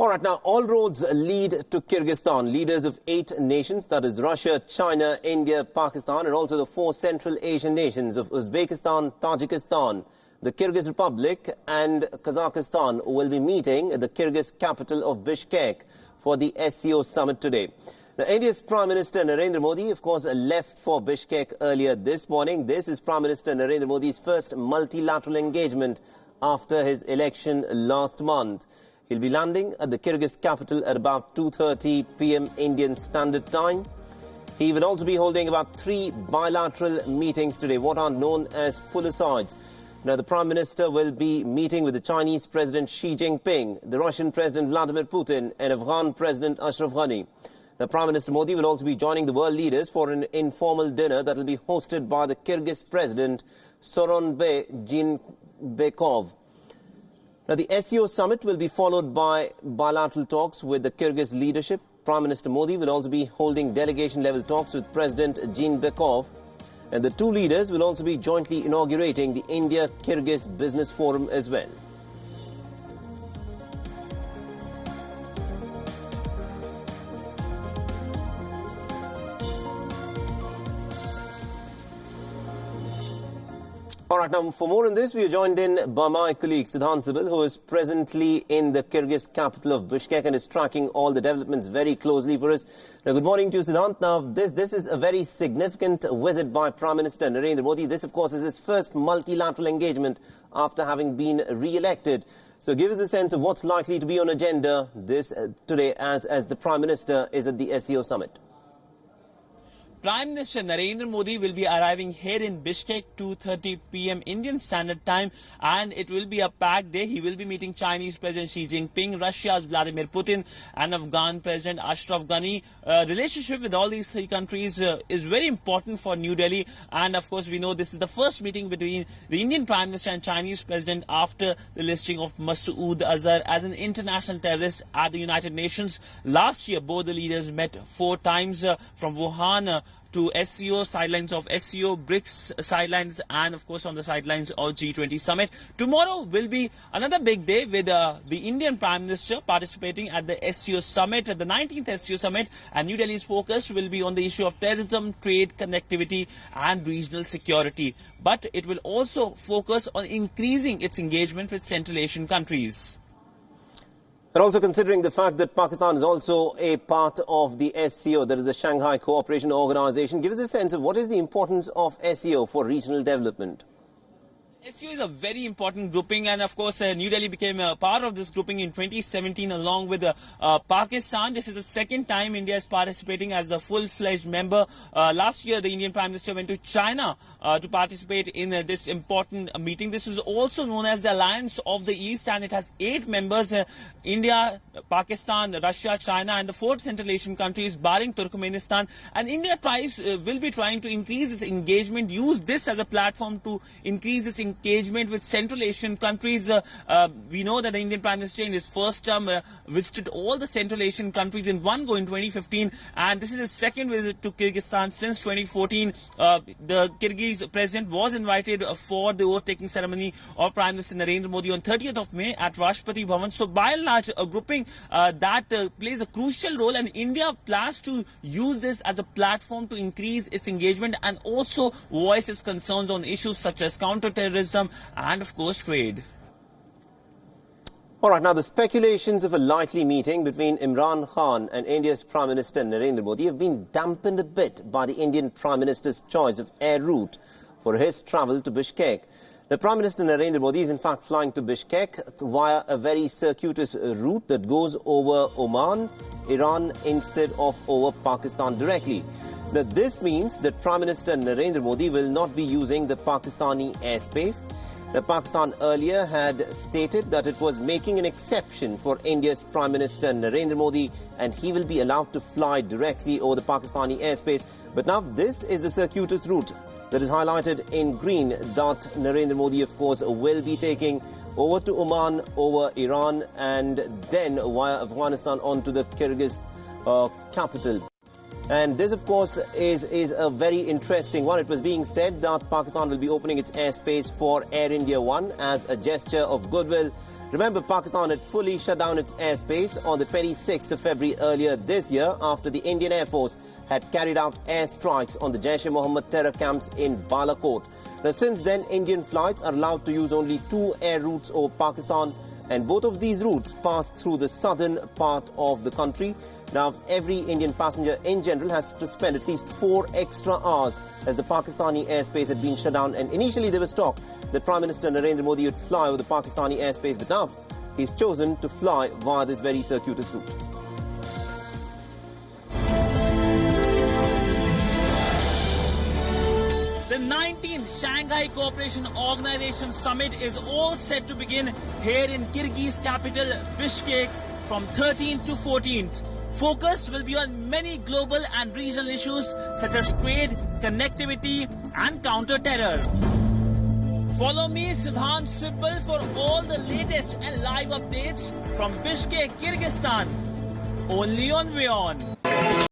All right, now all roads lead to Kyrgyzstan. Leaders of 8 nations, that is Russia, China, India, Pakistan, and also the 4 Central Asian nations of Uzbekistan, Tajikistan, the Kyrgyz Republic and Kazakhstan will be meeting at the Kyrgyz capital of Bishkek for the SCO summit today. Now, India's Prime Minister Narendra Modi, of course, left for Bishkek earlier this morning. This is Prime Minister Narendra Modi's first multilateral engagement after his election last month. He'll be landing at the Kyrgyz capital at about 2:30 p.m. Indian Standard Time. He will also be holding about 3 bilateral meetings today, what are known as pull-asides. Now, the Prime Minister will be meeting with the Chinese President Xi Jinping, the Russian President Vladimir Putin, and Afghan President Ashraf Ghani. Now, Prime Minister Modi will also be joining the world leaders for an informal dinner that will be hosted by the Kyrgyz President Sooronbay Jeenbekov. Now, the SCO summit will be followed by bilateral talks with the Kyrgyz leadership. Prime Minister Modi will also be holding delegation-level talks with President Jeenbekov. And the 2 leaders will also be jointly inaugurating the India-Kyrgyz Business Forum as well. All right, now for more on this, we are joined in by my colleague Siddhant Sibal, who is presently in the Kyrgyz capital of Bishkek and is tracking all the developments very closely for us. Now, good morning to you, Siddhant. Now, this is a very significant visit by Prime Minister Narendra Modi. This, of course, is his first multilateral engagement after having been re-elected. So give us a sense of what's likely to be on agenda this today as the Prime Minister is at the SCO summit. Prime Minister Narendra Modi will be arriving here in Bishkek 2:30 p.m. Indian Standard Time, and it will be a packed day. He will be meeting Chinese President Xi Jinping, Russia's Vladimir Putin, and Afghan President Ashraf Ghani. Relationship with all these 3 countries is very important for New Delhi, and of course we know this is the first meeting between the Indian Prime Minister and Chinese President after the listing of Masood Azhar as an international terrorist at the United Nations. Last year, both the leaders met 4 times from Wuhan to SCO, sidelines of SCO, BRICS sidelines, and of course on the sidelines of G20 summit. Tomorrow will be another big day with the Indian Prime Minister participating at the SCO summit, the 19th SCO summit, and New Delhi's focus will be on the issue of terrorism, trade, connectivity, and regional security. But it will also focus on increasing its engagement with Central Asian countries. And also considering the fact that Pakistan is also a part of the SCO, that is the Shanghai Cooperation Organization, give us a sense of what is the importance of SCO for regional development. SCO is a very important grouping, and of course New Delhi became a part of this grouping in 2017 along with Pakistan. This is the second time India is participating as a full-fledged member. Last year the Indian Prime Minister went to China to participate in this important meeting. This is also known as the Alliance of the East, and it has 8 members, India, Pakistan, Russia, China, and the 4 Central Asian countries barring Turkmenistan. And India will be trying to increase its engagement, use this as a platform to increase its engagement with Central Asian countries. We know that the Indian Prime Minister in his first term visited all the Central Asian countries in one go in 2015, and this is his second visit to Kyrgyzstan since 2014. The Kyrgyz president was invited for the oath-taking ceremony of Prime Minister Narendra Modi on 30th of May at Rashtrapati Bhavan. So by and large, a grouping that plays a crucial role, and India plans to use this as a platform to increase its engagement and also voice its concerns on issues such as counter-terrorism and of course trade. All right, now the speculations of a likely meeting between Imran Khan and India's Prime Minister Narendra Modi have been dampened a bit by the Indian Prime Minister's choice of air route for his travel to Bishkek. The Prime Minister Narendra Modi is in fact flying to Bishkek via a very circuitous route that goes over Oman, Iran, instead of over Pakistan directly. Now, this means that Prime Minister Narendra Modi will not be using the Pakistani airspace. Now, Pakistan earlier had stated that it was making an exception for India's Prime Minister Narendra Modi, and he will be allowed to fly directly over the Pakistani airspace. But now this is the circuitous route that is highlighted in green that Narendra Modi, of course, will be taking over to Oman, over Iran, and then via Afghanistan onto the Kyrgyz capital. And this, of course, is a very interesting one. It was being said that Pakistan will be opening its airspace for Air India One as a gesture of goodwill. Remember, Pakistan had fully shut down its airspace on the 26th of February earlier this year after the Indian Air Force had carried out air strikes on the Jaish-e-Mohammed terror camps in Balakot. Now, since then, Indian flights are allowed to use only 2 air routes over Pakistan, and both of these routes pass through the southern part of the country. Now, every Indian passenger in general has to spend at least 4 extra hours as the Pakistani airspace had been shut down. And initially there was talk that Prime Minister Narendra Modi would fly over the Pakistani airspace, but now he's chosen to fly via this very circuitous route. The 19th Shanghai Cooperation Organization Summit is all set to begin here in Kyrgyz capital Bishkek from 13th to 14th. Focus will be on many global and regional issues such as trade, connectivity and counter-terror. Follow me, Sudhan Sibbal, for all the latest and live updates from Bishkek, Kyrgyzstan, only on WION.